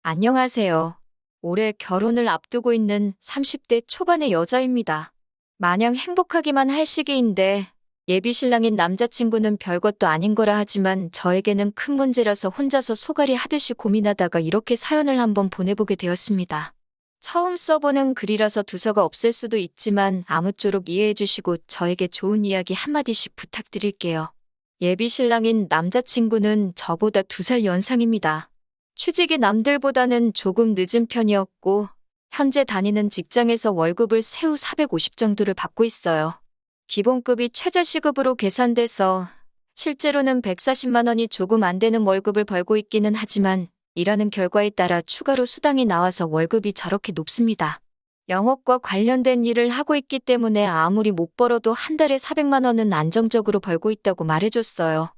안녕하세요. 올해 결혼을 앞두고 있는 30대 초반의 여자입니다. 마냥 행복하기만 할 시기인데 예비 신랑인 남자친구는 별것도 아닌 거라 하지만 저에게는 큰 문제라서 혼자서 소갈이 하듯이 고민하다가 이렇게 사연을 한번 보내보게 되었습니다. 처음 써보는 글이라서 두서가 없을 수도 있지만 아무쪼록 이해해 주시고 저에게 좋은 이야기 한마디씩 부탁드릴게요. 예비 신랑인 남자친구는 저보다 2살 연상입니다. 취직이 남들보다는 조금 늦은 편이었고, 현재 다니는 직장에서 월급을 세후 450 정도를 받고 있어요. 기본급이 최저시급으로 계산돼서 실제로는 140만 원이 조금 안 되는 월급을 벌고 있기는 하지만 일하는 결과에 따라 추가로 수당이 나와서 월급이 저렇게 높습니다. 영업과 관련된 일을 하고 있기 때문에 아무리 못 벌어도 한 달에 400만 원은 안정적으로 벌고 있다고 말해줬어요.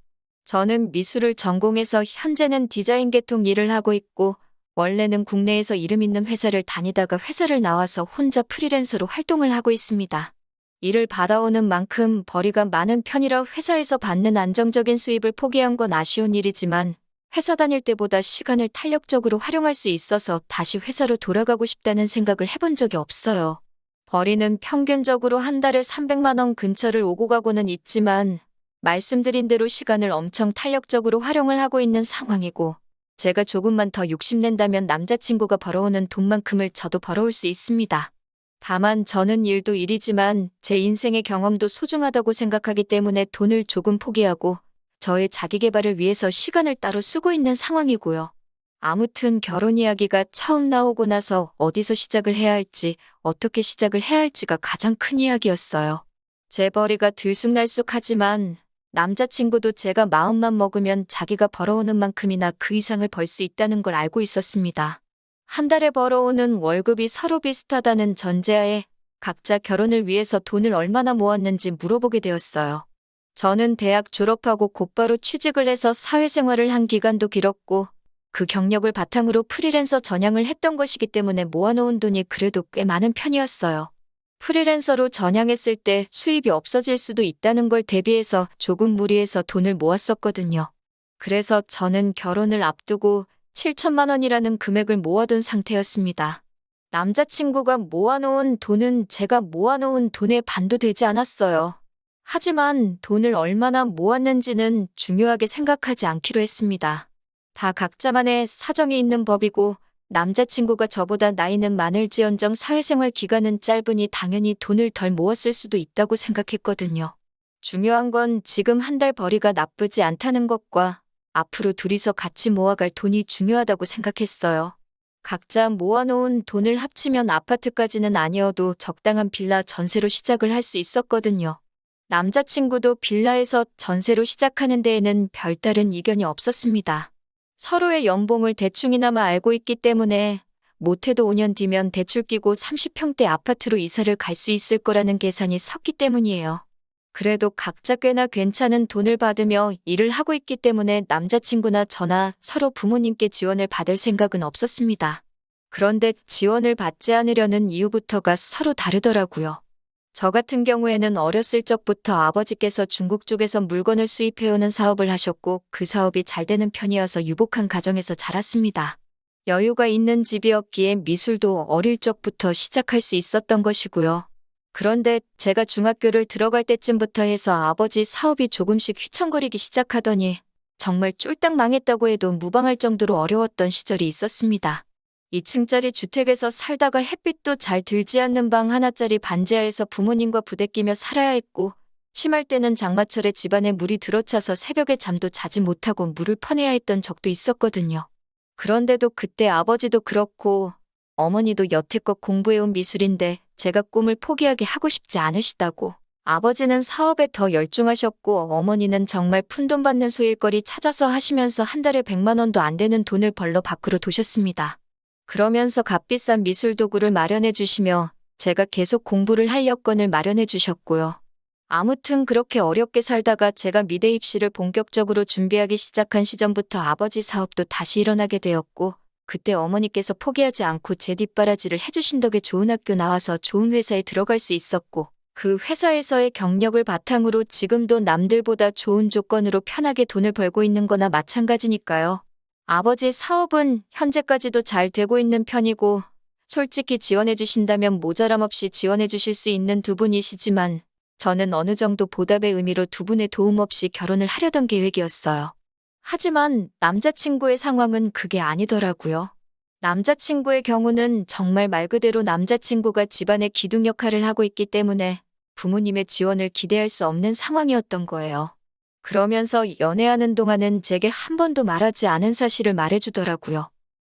저는 미술을 전공해서 현재는 디자인 계통 일을 하고 있고 원래는 국내에서 이름 있는 회사를 다니다가 회사를 나와서 혼자 프리랜서로 활동을 하고 있습니다. 일을 받아오는 만큼 벌이가 많은 편이라 회사에서 받는 안정적인 수입을 포기한 건 아쉬운 일이지만 회사 다닐 때보다 시간을 탄력적으로 활용할 수 있어서 다시 회사로 돌아가고 싶다는 생각을 해본 적이 없어요. 벌이는 평균적으로 한 달에 300만 원 근처를 오고 가고는 있지만 말씀드린 대로 시간을 엄청 탄력적으로 활용을 하고 있는 상황이고 제가 조금만 더 욕심낸다면 남자친구가 벌어오는 돈만큼을 저도 벌어올 수 있습니다. 다만 저는 일도 일이지만 제 인생의 경험도 소중하다고 생각하기 때문에 돈을 조금 포기하고 저의 자기계발을 위해서 시간을 따로 쓰고 있는 상황이고요. 아무튼 결혼 이야기가 처음 나오고 나서 어디서 시작을 해야 할지 어떻게 시작을 해야 할지가 가장 큰 이야기였어요. 제 벌이가 들쑥날쑥하지만 남자친구도 제가 마음만 먹으면 자기가 벌어오는 만큼이나 그 이상을 벌 수 있다는 걸 알고 있었습니다. 한 달에 벌어오는 월급이 서로 비슷하다는 전제하에 각자 결혼을 위해서 돈을 얼마나 모았는지 물어보게 되었어요. 저는 대학 졸업하고 곧바로 취직을 해서 사회생활을 한 기간도 길었고 그 경력을 바탕으로 프리랜서 전향을 했던 것이기 때문에 모아놓은 돈이 그래도 꽤 많은 편이었어요. 프리랜서로 전향했을 때 수입이 없어질 수도 있다는 걸 대비해서 조금 무리해서 돈을 모았었거든요. 그래서 저는 결혼을 앞두고 7천만 원이라는 금액을 모아둔 상태였습니다. 남자친구가 모아놓은 돈은 제가 모아놓은 돈의 반도 되지 않았어요. 하지만 돈을 얼마나 모았는지는 중요하게 생각하지 않기로 했습니다. 다 각자만의 사정이 있는 법이고 남자친구가 저보다 나이는 많을지언정 사회생활 기간은 짧으니 당연히 돈을 덜 모았을 수도 있다고 생각했거든요. 중요한 건 지금 한 달 벌이가 나쁘지 않다는 것과 앞으로 둘이서 같이 모아갈 돈이 중요하다고 생각했어요. 각자 모아놓은 돈을 합치면 아파트까지는 아니어도 적당한 빌라 전세로 시작을 할 수 있었거든요. 남자친구도 빌라에서 전세로 시작하는 데에는 별다른 이견이 없었습니다. 서로의 연봉을 대충이나마 알고 있기 때문에 못해도 5년 뒤면 대출 끼고 30평대 아파트로 이사를 갈 수 있을 거라는 계산이 섰기 때문이에요. 그래도 각자 꽤나 괜찮은 돈을 받으며 일을 하고 있기 때문에 남자친구나 저나 서로 부모님께 지원을 받을 생각은 없었습니다. 그런데 지원을 받지 않으려는 이유부터가 서로 다르더라고요. 저 같은 경우에는 어렸을 적부터 아버지께서 중국 쪽에서 물건을 수입해오는 사업을 하셨고 그 사업이 잘 되는 편이어서 유복한 가정에서 자랐습니다. 여유가 있는 집이었기에 미술도 어릴 적부터 시작할 수 있었던 것이고요. 그런데 제가 중학교를 들어갈 때쯤부터 해서 아버지 사업이 조금씩 휘청거리기 시작하더니 정말 쫄딱 망했다고 해도 무방할 정도로 어려웠던 시절이 있었습니다. 2층짜리 주택에서 살다가 햇빛도 잘 들지 않는 방 하나짜리 반지하에서 부모님과 부대끼며 살아야 했고 심할 때는 장마철에 집안에 물이 들어차서 새벽에 잠도 자지 못하고 물을 퍼내야 했던 적도 있었거든요. 그런데도 그때 아버지도 그렇고 어머니도 여태껏 공부해온 미술인데 제가 꿈을 포기하게 하고 싶지 않으시다고 아버지는 사업에 더 열중하셨고 어머니는 정말 푼돈 받는 소일거리 찾아서 하시면서 한 달에 100만 원도 안 되는 돈을 벌러 밖으로 도셨습니다. 그러면서 값비싼 미술 도구를 마련해 주시며 제가 계속 공부를 할 여건을 마련해 주셨고요. 아무튼 그렇게 어렵게 살다가 제가 미대 입시를 본격적으로 준비하기 시작한 시점부터 아버지 사업도 다시 일어나게 되었고 그때 어머니께서 포기하지 않고 제 뒷바라지를 해주신 덕에 좋은 학교 나와서 좋은 회사에 들어갈 수 있었고 그 회사에서의 경력을 바탕으로 지금도 남들보다 좋은 조건으로 편하게 돈을 벌고 있는 거나 마찬가지니까요. 아버지 사업은 현재까지도 잘 되고 있는 편이고 솔직히 지원해 주신다면 모자람 없이 지원해 주실 수 있는 두 분이시지만 저는 어느 정도 보답의 의미로 두 분의 도움 없이 결혼을 하려던 계획이었어요. 하지만 남자친구의 상황은 그게 아니더라고요. 남자친구의 경우는 정말 말 그대로 남자친구가 집안의 기둥 역할을 하고 있기 때문에 부모님의 지원을 기대할 수 없는 상황이었던 거예요. 그러면서 연애하는 동안은 제게 한 번도 말하지 않은 사실을 말해주더라고요.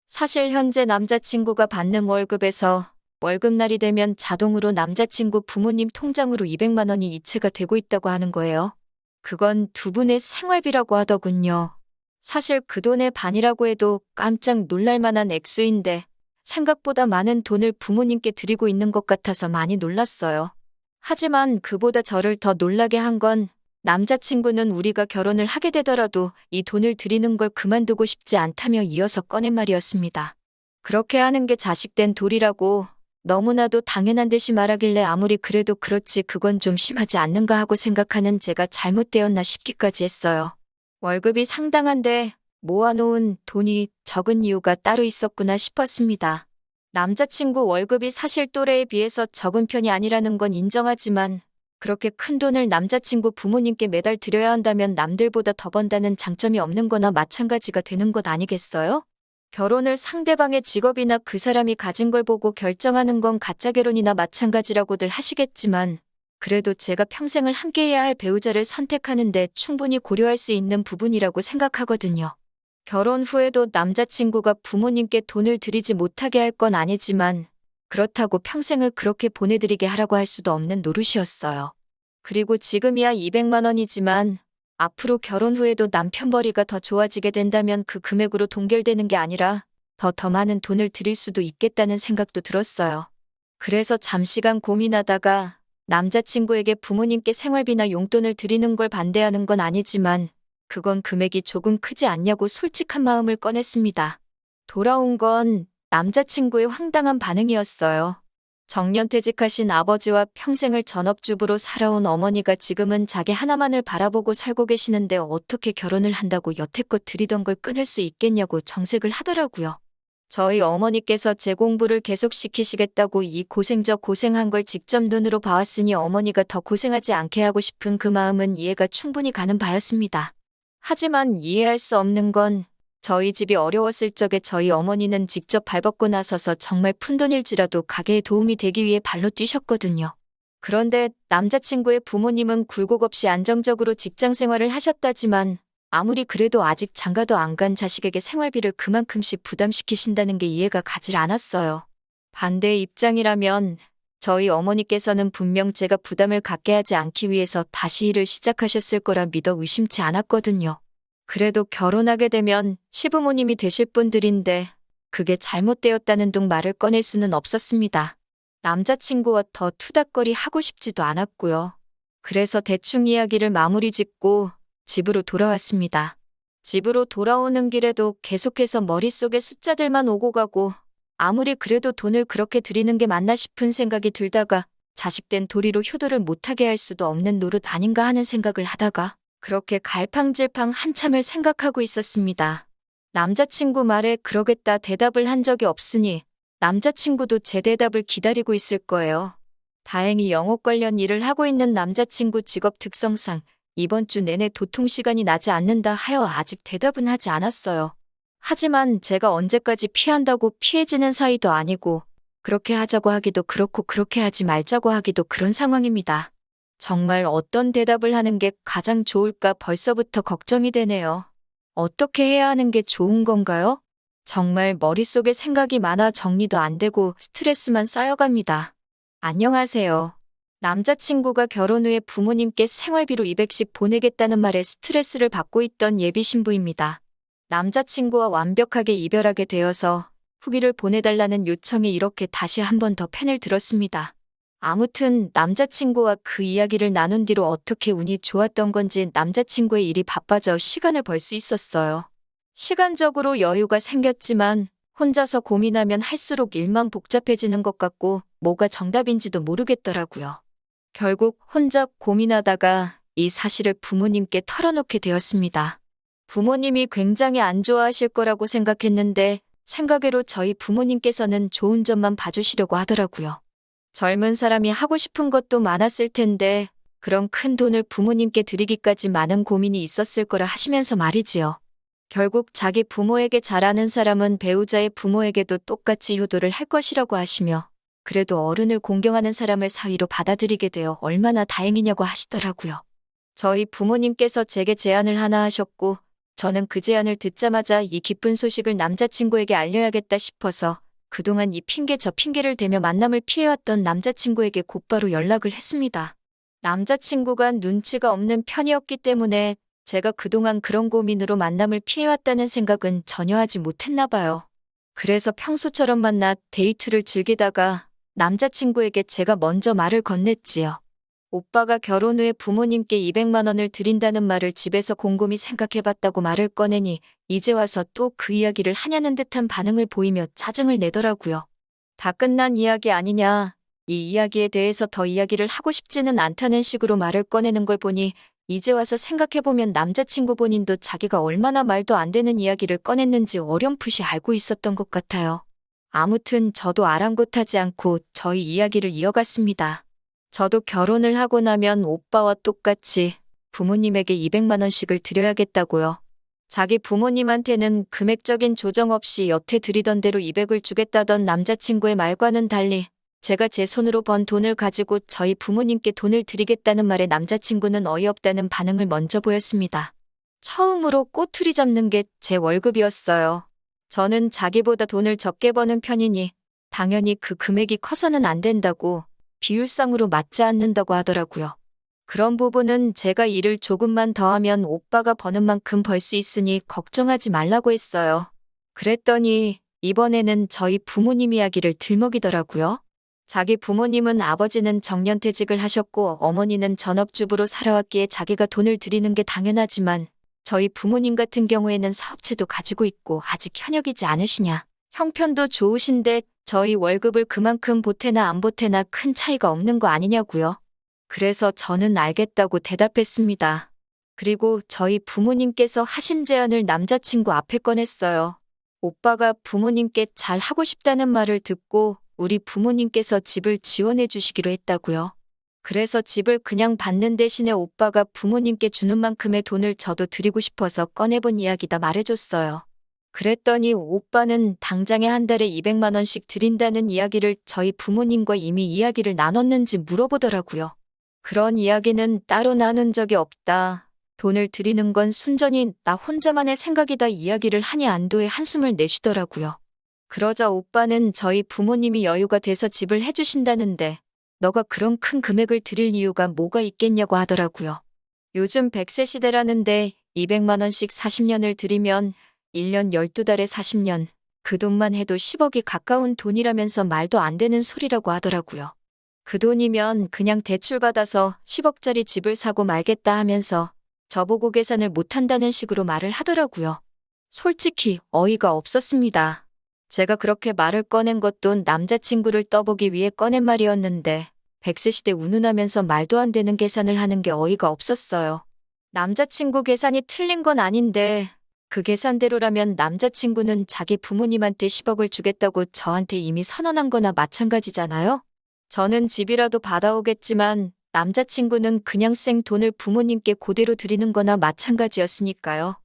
사실 현재 남자친구가 받는 월급에서 월급날이 되면 자동으로 남자친구 부모님 통장으로 200만 원이 이체가 되고 있다고 하는 거예요. 그건 두 분의 생활비라고 하더군요. 사실 그 돈의 반이라고 해도 깜짝 놀랄 만한 액수인데 생각보다 많은 돈을 부모님께 드리고 있는 것 같아서 많이 놀랐어요. 하지만 그보다 저를 더 놀라게 한 건 남자친구는 우리가 결혼을 하게 되더라도 이 돈을 드리는 걸 그만두고 싶지 않다며 이어서 꺼낸 말이었습니다. 그렇게 하는 게 자식된 도리라고 너무나도 당연한 듯이 말하길래 아무리 그래도 그렇지 그건 좀 심하지 않는가 하고 생각하는 제가 잘못되었나 싶기까지 했어요. 월급이 상당한데 모아놓은 돈이 적은 이유가 따로 있었구나 싶었습니다. 남자친구 월급이 사실 또래에 비해서 적은 편이 아니라는 건 인정하지만 그렇게 큰 돈을 남자친구 부모님께 매달 드려야 한다면 남들보다 더 번다는 장점이 없는 거나 마찬가지가 되는 것 아니겠어요? 결혼을 상대방의 직업이나 그 사람이 가진 걸 보고 결정하는 건 가짜 결혼이나 마찬가지라고들 하시겠지만 그래도 제가 평생을 함께해야 할 배우자를 선택하는데 충분히 고려할 수 있는 부분이라고 생각하거든요. 결혼 후에도 남자친구가 부모님께 돈을 드리지 못하게 할 건 아니지만 그렇다고 평생을 그렇게 보내드리게 하라고 할 수도 없는 노릇이었어요. 그리고 지금이야 200만 원이지만 앞으로 결혼 후에도 남편 벌이가 더 좋아지게 된다면 그 금액으로 동결되는 게 아니라 더 많은 돈을 드릴 수도 있겠다는 생각도 들었어요. 그래서 잠시간 고민하다가 남자친구에게 부모님께 생활비나 용돈을 드리는 걸 반대하는 건 아니지만 그건 금액이 조금 크지 않냐고 솔직한 마음을 꺼냈습니다. 돌아온 건 남자친구의 황당한 반응이었어요. 정년퇴직하신 아버지와 평생을 전업주부로 살아온 어머니가 지금은 자기 하나만을 바라보고 살고 계시는데 어떻게 결혼을 한다고 여태껏 드리던 걸 끊을 수 있겠냐고 정색을 하더라고요. 저희 어머니께서 제 공부를 계속시키시겠다고 이 고생 저 고생한 걸 직접 눈으로 봐왔으니 어머니가 더 고생하지 않게 하고 싶은 그 마음은 이해가 충분히 가는 바였습니다. 하지만 이해할 수 없는 건 저희 집이 어려웠을 적에 저희 어머니는 직접 발벗고 나서서 정말 푼돈일지라도 가게에 도움이 되기 위해 발로 뛰셨거든요. 그런데 남자친구의 부모님은 굴곡 없이 안정적으로 직장 생활을 하셨다지만 아무리 그래도 아직 장가도 안 간 자식에게 생활비를 그만큼씩 부담시키신다는 게 이해가 가질 않았어요. 반대의 입장이라면 저희 어머니께서는 분명 제가 부담을 갖게 하지 않기 위해서 다시 일을 시작하셨을 거라 믿어 의심치 않았거든요. 그래도 결혼하게 되면 시부모님이 되실 분들인데 그게 잘못되었다는 둥 말을 꺼낼 수는 없었습니다. 남자친구와 더 투닥거리 하고 싶지도 않았고요. 그래서 대충 이야기를 마무리 짓고 집으로 돌아왔습니다. 집으로 돌아오는 길에도 계속해서 머릿속에 숫자들만 오고 가고 아무리 그래도 돈을 그렇게 드리는 게 맞나 싶은 생각이 들다가 자식된 도리로 효도를 못하게 할 수도 없는 노릇 아닌가 하는 생각을 하다가 그렇게 갈팡질팡 한참을 생각하고 있었습니다. 남자친구 말에 그러겠다 대답을 한 적이 없으니 남자친구도 제 대답을 기다리고 있을 거예요. 다행히 영업 관련 일을 하고 있는 남자친구 직업 특성상 이번 주 내내 도통 시간이 나지 않는다 하여 아직 대답은 하지 않았어요. 하지만 제가 언제까지 피한다고 피해지는 사이도 아니고 그렇게 하자고 하기도 그렇고 그렇게 하지 말자고 하기도 그런 상황입니다. 정말 어떤 대답을 하는 게 가장 좋을까 벌써부터 걱정이 되네요. 어떻게 해야 하는 게 좋은 건가요? 정말 머릿속에 생각이 많아 정리도 안 되고 스트레스만 쌓여갑니다. 안녕하세요. 남자친구가 결혼 후에 부모님께 생활비로 200씩 보내겠다는 말에 스트레스를 받고 있던 예비 신부입니다. 남자친구와 완벽하게 이별하게 되어서 후기를 보내달라는 요청에 이렇게 다시 한 번 더 펜을 들었습니다. 아무튼 남자친구와 그 이야기를 나눈 뒤로 어떻게 운이 좋았던 건지 남자친구의 일이 바빠져 시간을 벌 수 있었어요. 시간적으로 여유가 생겼지만 혼자서 고민하면 할수록 일만 복잡해지는 것 같고 뭐가 정답인지도 모르겠더라고요. 결국 혼자 고민하다가 이 사실을 부모님께 털어놓게 되었습니다. 부모님이 굉장히 안 좋아하실 거라고 생각했는데 생각외로 저희 부모님께서는 좋은 점만 봐주시려고 하더라고요. 젊은 사람이 하고 싶은 것도 많았을 텐데 그런 큰 돈을 부모님께 드리기까지 많은 고민이 있었을 거라 하시면서 말이지요. 결국 자기 부모에게 잘하는 사람은 배우자의 부모에게도 똑같이 효도를 할 것이라고 하시며 그래도 어른을 공경하는 사람을 사위로 받아들이게 되어 얼마나 다행이냐고 하시더라고요. 저희 부모님께서 제게 제안을 하나 하셨고 저는 그 제안을 듣자마자 이 기쁜 소식을 남자친구에게 알려야겠다 싶어서 그동안 이 핑계 저 핑계를 대며 만남을 피해왔던 남자친구에게 곧바로 연락을 했습니다. 남자친구가 눈치가 없는 편이었기 때문에 제가 그동안 그런 고민으로 만남을 피해왔다는 생각은 전혀 하지 못했나 봐요. 그래서 평소처럼 만나 데이트를 즐기다가 남자친구에게 제가 먼저 말을 건넸지요. 오빠가 결혼 후에 부모님께 200만 원을 드린다는 말을 집에서 곰곰이 생각해봤다고 말을 꺼내니 이제 와서 또 그 이야기를 하냐는 듯한 반응을 보이며 짜증을 내더라고요. 다 끝난 이야기 아니냐. 이 이야기에 대해서 더 이야기를 하고 싶지는 않다는 식으로 말을 꺼내는 걸 보니 이제 와서 생각해보면 남자친구 본인도 자기가 얼마나 말도 안 되는 이야기를 꺼냈는지 어렴풋이 알고 있었던 것 같아요. 아무튼 저도 아랑곳하지 않고 저희 이야기를 이어갔습니다. 저도 결혼을 하고 나면 오빠와 똑같이 부모님에게 200만 원씩을 드려야겠다고요. 자기 부모님한테는 금액적인 조정 없이 여태 드리던 대로 200을 주겠다던 남자친구의 말과는 달리 제가 제 손으로 번 돈을 가지고 저희 부모님께 돈을 드리겠다는 말에 남자친구는 어이없다는 반응을 먼저 보였습니다. 처음으로 꼬투리 잡는 게 제 월급이었어요. 저는 자기보다 돈을 적게 버는 편이니 당연히 그 금액이 커서는 안 된다고 비율상으로 맞지 않는다고 하더라고요. 그런 부분은 제가 일을 조금만 더 하면 오빠가 버는 만큼 벌 수 있으니 걱정하지 말라고 했어요. 그랬더니 이번에는 저희 부모님 이야기를 들먹이더라고요. 자기 부모님은 아버지는 정년퇴직을 하셨고 어머니는 전업주부로 살아왔기에 자기가 돈을 드리는 게 당연하지만 저희 부모님 같은 경우에는 사업체도 가지고 있고 아직 현역이지 않으시냐. 형편도 좋으신데 저희 월급을 그만큼 보태나 안 보태나 큰 차이가 없는 거 아니냐고요. 그래서 저는 알겠다고 대답했습니다. 그리고 저희 부모님께서 하신 제안을 남자친구 앞에 꺼냈어요. 오빠가 부모님께 잘 하고 싶다는 말을 듣고 우리 부모님께서 집을 지원해 주시기로 했다고요. 그래서 집을 그냥 받는 대신에 오빠가 부모님께 주는 만큼의 돈을 저도 드리고 싶어서 꺼내본 이야기다 말해줬어요. 그랬더니 오빠는 당장에 한 달에 200만 원씩 드린다는 이야기를 저희 부모님과 이미 이야기를 나눴는지 물어보더라고요. 그런 이야기는 따로 나눈 적이 없다. 돈을 드리는 건 순전히 나 혼자만의 생각이다 이야기를 하니 안도의 한숨을 내쉬더라고요. 그러자 오빠는 저희 부모님이 여유가 돼서 집을 해주신다는데 너가 그런 큰 금액을 드릴 이유가 뭐가 있겠냐고 하더라고요. 요즘 100세 시대라는데 200만 원씩 40년을 드리면 1년 12달에 40년, 그 돈만 해도 10억이 가까운 돈이라면서 말도 안 되는 소리라고 하더라고요. 그 돈이면 그냥 대출받아서 10억짜리 집을 사고 말겠다 하면서 저보고 계산을 못한다는 식으로 말을 하더라고요. 솔직히 어이가 없었습니다. 제가 그렇게 말을 꺼낸 것도 남자친구를 떠보기 위해 꺼낸 말이었는데 100세 시대 운운하면서 말도 안 되는 계산을 하는 게 어이가 없었어요. 남자친구 계산이 틀린 건 아닌데 그 계산대로라면 남자친구는 자기 부모님한테 10억을 주겠다고 저한테 이미 선언한 거나 마찬가지잖아요? 저는 집이라도 받아오겠지만 남자친구는 그냥 생 돈을 부모님께 그대로 드리는 거나 마찬가지였으니까요.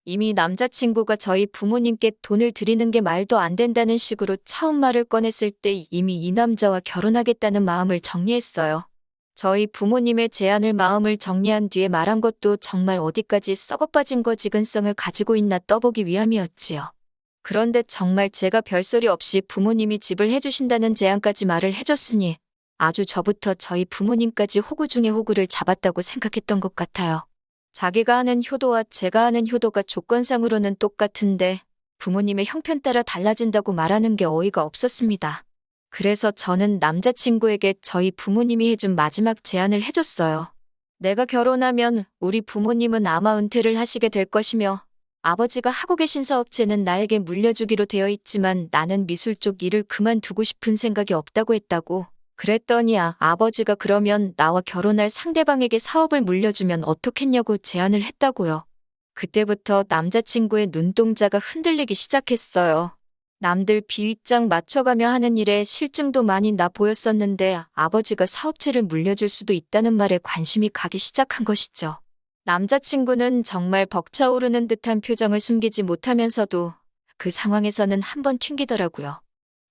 이미 남자친구가 저희 부모님께 돈을 드리는 게 말도 안 된다는 식으로 처음 말을 꺼냈을 때 이미 이 남자와 결혼하겠다는 마음을 정리했어요. 저희 부모님의 제안을 마음을 정리한 뒤에 말한 것도 정말 어디까지 썩어빠진 거 지근성을 가지고 있나 떠보기 위함이었지요. 그런데 정말 제가 별소리 없이 부모님이 집을 해주신다는 제안까지 말을 해줬으니 아주 저부터 저희 부모님까지 호구 중에 호구를 잡았다고 생각했던 것 같아요. 자기가 하는 효도와 제가 하는 효도가 조건상으로는 똑같은데 부모님의 형편 따라 달라진다고 말하는 게 어이가 없었습니다. 그래서 저는 남자친구에게 저희 부모님이 해준 마지막 제안을 해줬어요. 내가 결혼하면 우리 부모님은 아마 은퇴를 하시게 될 것이며 아버지가 하고 계신 사업체는 나에게 물려주기로 되어 있지만 나는 미술 쪽 일을 그만두고 싶은 생각이 없다고 했다고. 그랬더니 아버지가 그러면 나와 결혼할 상대방에게 사업을 물려주면 어떻겠냐고 제안을 했다고요. 그때부터 남자친구의 눈동자가 흔들리기 시작했어요. 남들 비윗장 맞춰가며 하는 일에 실증도 많이 나 보였었는데 아버지가 사업체를 물려줄 수도 있다는 말에 관심이 가기 시작한 것이죠. 남자친구는 정말 벅차오르는 듯한 표정을 숨기지 못하면서도 그 상황에서는 한번 튕기더라고요.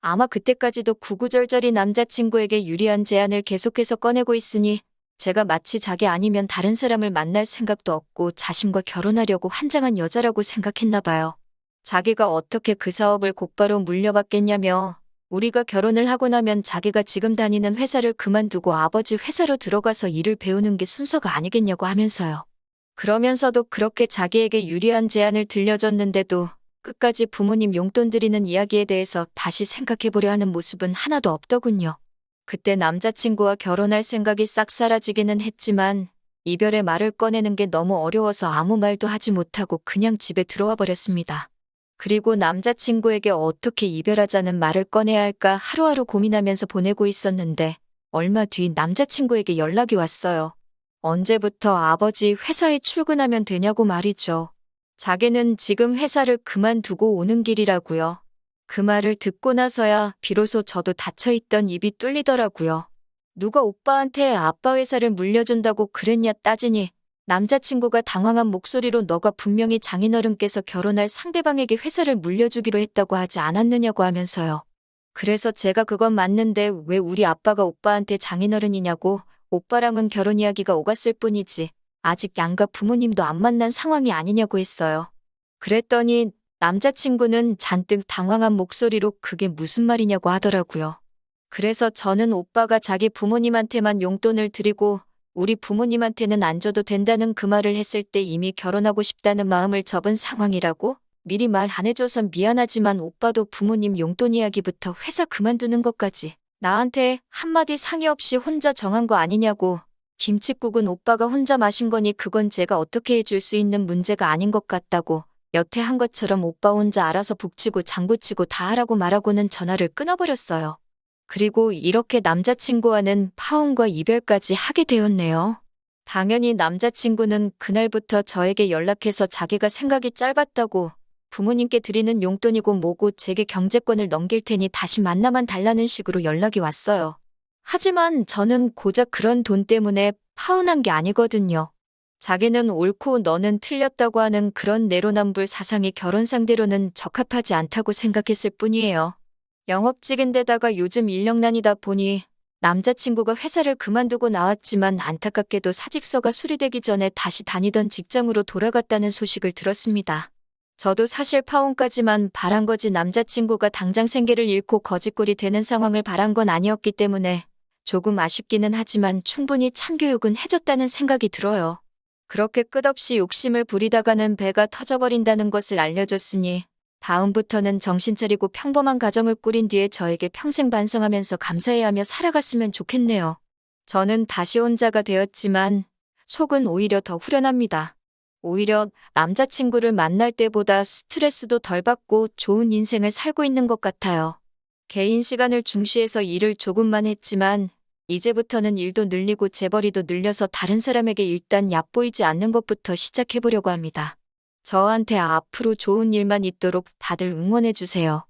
아마 그때까지도 구구절절히 남자친구에게 유리한 제안을 계속해서 꺼내고 있으니 제가 마치 자기 아니면 다른 사람을 만날 생각도 없고 자신과 결혼하려고 환장한 여자라고 생각했나 봐요. 자기가 어떻게 그 사업을 곧바로 물려받겠냐며 우리가 결혼을 하고 나면 자기가 지금 다니는 회사를 그만두고 아버지 회사로 들어가서 일을 배우는 게 순서가 아니겠냐고 하면서요. 그러면서도 그렇게 자기에게 유리한 제안을 들려줬는데도 끝까지 부모님 용돈 드리는 이야기에 대해서 다시 생각해보려 하는 모습은 하나도 없더군요. 그때 남자친구와 결혼할 생각이 싹 사라지기는 했지만 이별의 말을 꺼내는 게 너무 어려워서 아무 말도 하지 못하고 그냥 집에 들어와 버렸습니다. 그리고 남자친구에게 어떻게 이별하자는 말을 꺼내야 할까 하루하루 고민하면서 보내고 있었는데 얼마 뒤 남자친구에게 연락이 왔어요. 언제부터 아버지 회사에 출근하면 되냐고 말이죠. 자기는 지금 회사를 그만두고 오는 길이라고요. 그 말을 듣고 나서야 비로소 저도 닫혀있던 입이 뚫리더라고요. 누가 오빠한테 아빠 회사를 물려준다고 그랬냐 따지니 남자친구가 당황한 목소리로 너가 분명히 장인어른께서 결혼할 상대방에게 회사를 물려주기로 했다고 하지 않았느냐고 하면서요. 그래서 제가 그건 맞는데 왜 우리 아빠가 오빠한테 장인어른이냐고 오빠랑은 결혼 이야기가 오갔을 뿐이지 아직 양가 부모님도 안 만난 상황이 아니냐고 했어요. 그랬더니 남자친구는 잔뜩 당황한 목소리로 그게 무슨 말이냐고 하더라고요. 그래서 저는 오빠가 자기 부모님한테만 용돈을 드리고 우리 부모님한테는 안 줘도 된다는 그 말을 했을 때 이미 결혼하고 싶다는 마음을 접은 상황이라고? 미리 말 안 해줘서 미안하지만 오빠도 부모님 용돈 이야기부터 회사 그만두는 것까지 나한테 한마디 상의 없이 혼자 정한 거 아니냐고. 김칫국은 오빠가 혼자 마신 거니 그건 제가 어떻게 해줄 수 있는 문제가 아닌 것 같다고. 여태 한 것처럼 오빠 혼자 알아서 북치고 장구치고 다 하라고 말하고는 전화를 끊어버렸어요. 그리고 이렇게 남자친구와는 파혼과 이별까지 하게 되었네요. 당연히 남자친구는 그날부터 저에게 연락해서 자기가 생각이 짧았다고 부모님께 드리는 용돈이고 뭐고 제게 경제권을 넘길 테니 다시 만나만 달라는 식으로 연락이 왔어요. 하지만 저는 고작 그런 돈 때문에 파혼한 게 아니거든요. 자기는 옳고 너는 틀렸다고 하는 그런 내로남불 사상이 결혼 상대로는 적합하지 않다고 생각했을 뿐이에요. 영업직인데다가 요즘 인력난이다 보니 남자친구가 회사를 그만두고 나왔지만 안타깝게도 사직서가 수리되기 전에 다시 다니던 직장으로 돌아갔다는 소식을 들었습니다. 저도 사실 파혼까지만 바란 거지 남자친구가 당장 생계를 잃고 거지꼴이 되는 상황을 바란 건 아니었기 때문에 조금 아쉽기는 하지만 충분히 참교육은 해줬다는 생각이 들어요. 그렇게 끝없이 욕심을 부리다가는 배가 터져버린다는 것을 알려줬으니 다음부터는 정신 차리고 평범한 가정을 꾸린 뒤에 저에게 평생 반성하면서 감사해하며 살아갔으면 좋겠네요. 저는 다시 혼자가 되었지만 속은 오히려 더 후련합니다. 오히려 남자친구를 만날 때보다 스트레스도 덜 받고 좋은 인생을 살고 있는 것 같아요. 개인 시간을 중시해서 일을 조금만 했지만 이제부터는 일도 늘리고 재벌이도 늘려서 다른 사람에게 일단 얕보이지 않는 것부터 시작해보려고 합니다. 저한테 앞으로 좋은 일만 있도록 다들 응원해주세요.